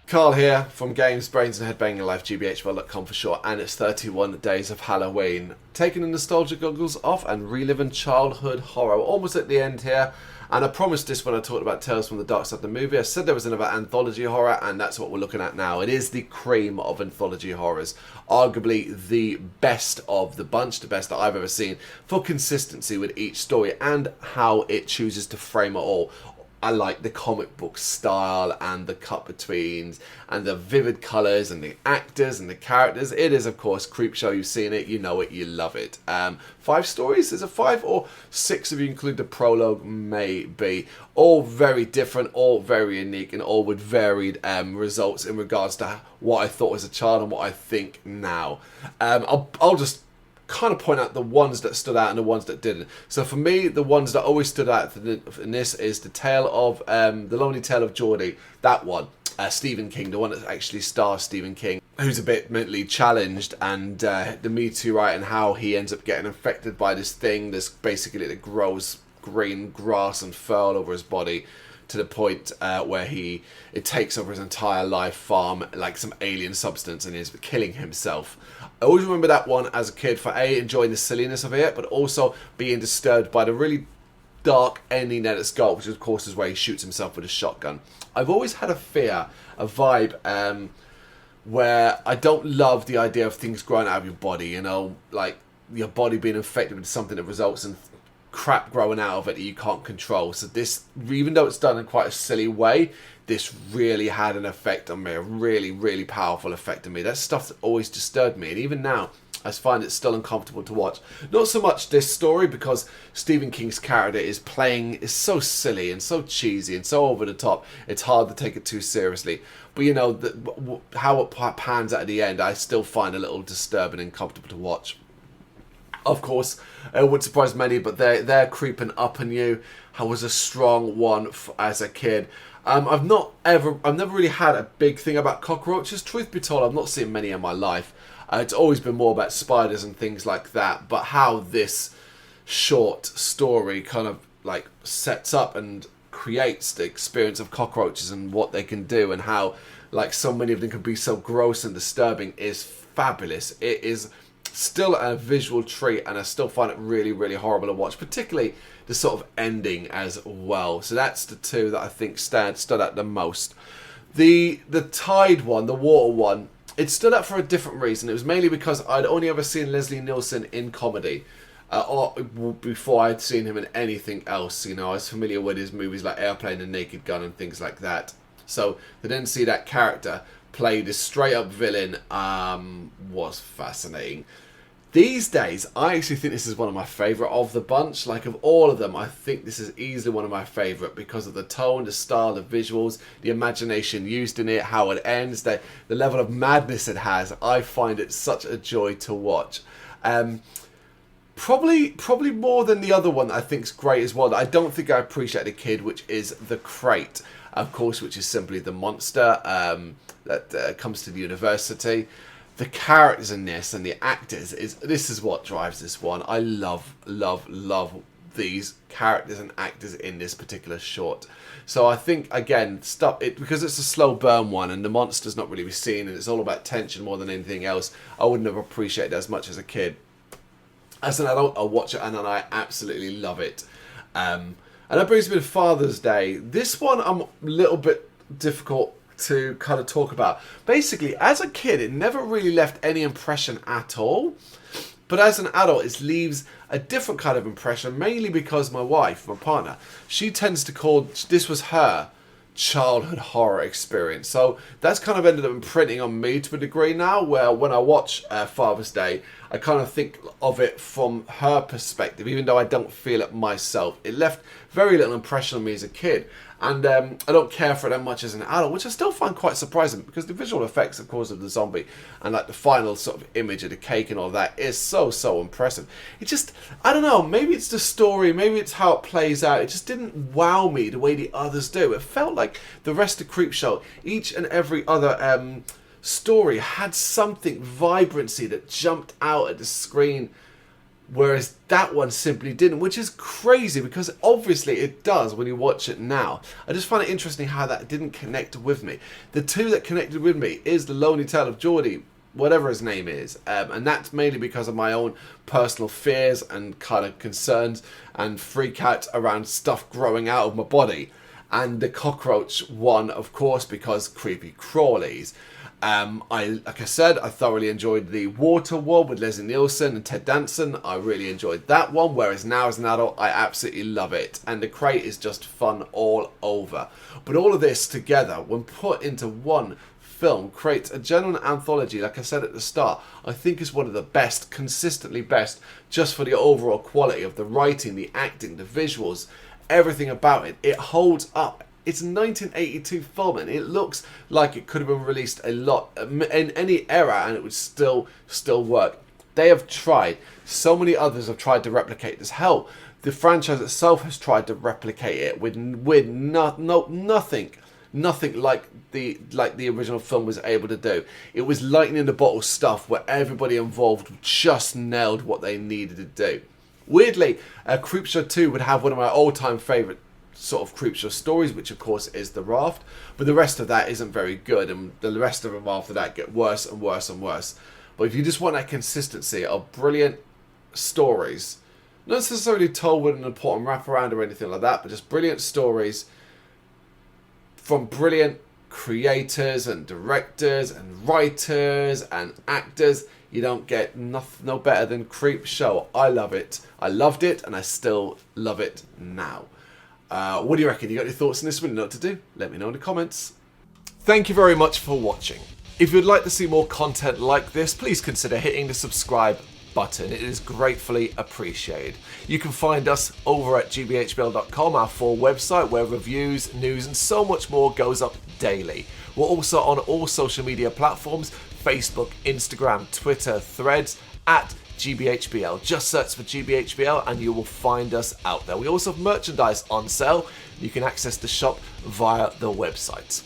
Carl here from Games, Brains and Head-Banging Life, gbhblofficial for short, and it's 31 days of Halloween. Taking the nostalgia goggles off and reliving childhood horror. Almost at the end here, and I promised this when I talked about Tales from the Dark Side of the movie. I said there was another anthology horror, and that's what we're looking at now. It is the cream of anthology horrors. Arguably the best of the bunch, the best that I've ever seen for consistency with each story and how it chooses to frame it all. I like the comic book style and the cut-betweens and the vivid colours and the actors and the characters. It is, of course, Creepshow. You've seen it, you know it, you love it. 5 stories? Is it 5 or 6 if you include the prologue? Maybe. All very different, all very unique, and all with varied results in regards to what I thought as a child and what I think now. I'll just kind of point out the ones that stood out and the ones that didn't. So for me, the ones that always stood out in this is the tale of the Lonely Tale of Geordie. That one, Stephen King, the one that actually stars Stephen King, who's a bit mentally challenged, and the Me Too, right, and how he ends up getting infected by this thing that's basically that grows green grass and fur all over his body, to the point where it takes over his entire life form, like some alien substance, and is killing himself. I always remember that one as a kid for enjoying the silliness of it, but also being disturbed by the really dark ending that it's got, which of course is where he shoots himself with a shotgun. I've always had a vibe, where I don't love the idea of things growing out of your body, you know, like your body being infected with something that results in crap growing out of it that you can't control. So this, even though it's done in quite a silly way, this really had an effect on me, a really, really powerful effect on me. That stuff that always disturbed me, and even now I find it still uncomfortable to watch. Not so much this story, because Stephen King's character is so silly and so cheesy and so over the top, it's hard to take it too seriously. But you know, how it pans out at the end, I still find a little disturbing and uncomfortable to watch. Of course, it would surprise many, but they're creeping up on you. I was a strong one as a kid. I've never really had a big thing about cockroaches. Truth be told, I've not seen many in my life. It's always been more about spiders and things like that. But how this short story kind of like sets up and creates the experience of cockroaches and what they can do, and how like so many of them can be so gross and disturbing, is fabulous. It is still a visual treat, and I still find it really, really horrible to watch, particularly the sort of ending as well. So that's the two that I think stood out the most. The Tide one, the water one, it stood out for a different reason. It was mainly because I'd only ever seen Leslie Nielsen in comedy, or before I'd seen him in anything else. You know, I was familiar with his movies like Airplane and Naked Gun and things like that. So to then see that character play this straight up villain was fascinating. These days, I actually think this is one of my favourite of the bunch. Like, of all of them, I think this is easily one of my favourite because of the tone, the style, the visuals, the imagination used in it, how it ends, the level of madness it has. I find it such a joy to watch. Probably more than the other one that I think is great as well, that I don't think I appreciate a kid, which is The Crate, of course, which is simply the monster that comes to the university. The characters in this and the actors, this is what drives this one. I love these characters and actors in this particular short. So I think, again, because it's a slow burn one and the monster's not really seen and it's all about tension more than anything else, I wouldn't have appreciated it as much as a kid. As an adult, I'll watch it and I absolutely love it. And that brings me to Father's Day. This one I'm a little bit difficult to kind of talk about. Basically, as a kid, it never really left any impression at all. But as an adult, it leaves a different kind of impression, mainly because my wife, my partner, she tends to call this was her childhood horror experience. So that's kind of ended up imprinting on me to a degree now, where when I watch Father's Day, I kind of think of it from her perspective, even though I don't feel it myself. It left very little impression on me as a kid. And I don't care for it that much as an adult, which I still find quite surprising, because the visual effects, of course, of the zombie and like the final sort of image of the cake and all that is so impressive. It just, I don't know, maybe it's the story, maybe it's how it plays out. It just didn't wow me the way the others do. It felt like the rest of Creepshow, each and every other story had something, vibrancy that jumped out at the screen whereas that one simply didn't, which is crazy because obviously it does when you watch it now. I just find it interesting how that didn't connect with me. The two that connected with me is The Lonely Tale of Geordie, whatever his name is, and that's mainly because of my own personal fears and kind of concerns and freak out around stuff growing out of my body, and the cockroach one, of course, because creepy crawlies. Like I said, I thoroughly enjoyed the Water War with Leslie Nielsen and Ted Danson. I really enjoyed that one, whereas now as an adult, I absolutely love it. And The Crate is just fun all over. But all of this together, when put into one film, creates a genuine anthology. Like I said at the start, I think is one of the best, consistently best, just for the overall quality of the writing, the acting, the visuals, everything about it. It holds up. It's a 1982 film and it looks like it could have been released a lot in any era and it would still work. They have tried. So many others have tried to replicate this. Hell, the franchise itself has tried to replicate it with nothing like the original film was able to do. It was lightning in the bottle stuff where everybody involved just nailed what they needed to do. Weirdly, Creepshow 2 would have one of my all-time favourite sort of Creepshow stories, which of course is The Raft, but the rest of that isn't very good, and the rest of them after that get worse and worse and worse. But if you just want that consistency of brilliant stories, not necessarily told with an important wraparound or anything like that, but just brilliant stories from brilliant creators and directors and writers and actors, you don't get no better than Creepshow. I love it. I loved it and I still love it now. What do you reckon? You got any thoughts on this one? You know what to do? Let me know in the comments. Thank you very much for watching. If you'd like to see more content like this, please consider hitting the subscribe button. It is gratefully appreciated. You can find us over at gbhbl.com, our full website where reviews, news and so much more goes up daily. We're also on all social media platforms, Facebook, Instagram, Twitter, Threads, at GBHBL. Just search for GBHBL and you will find us out there. We also have merchandise on sale. You can access the shop via the website.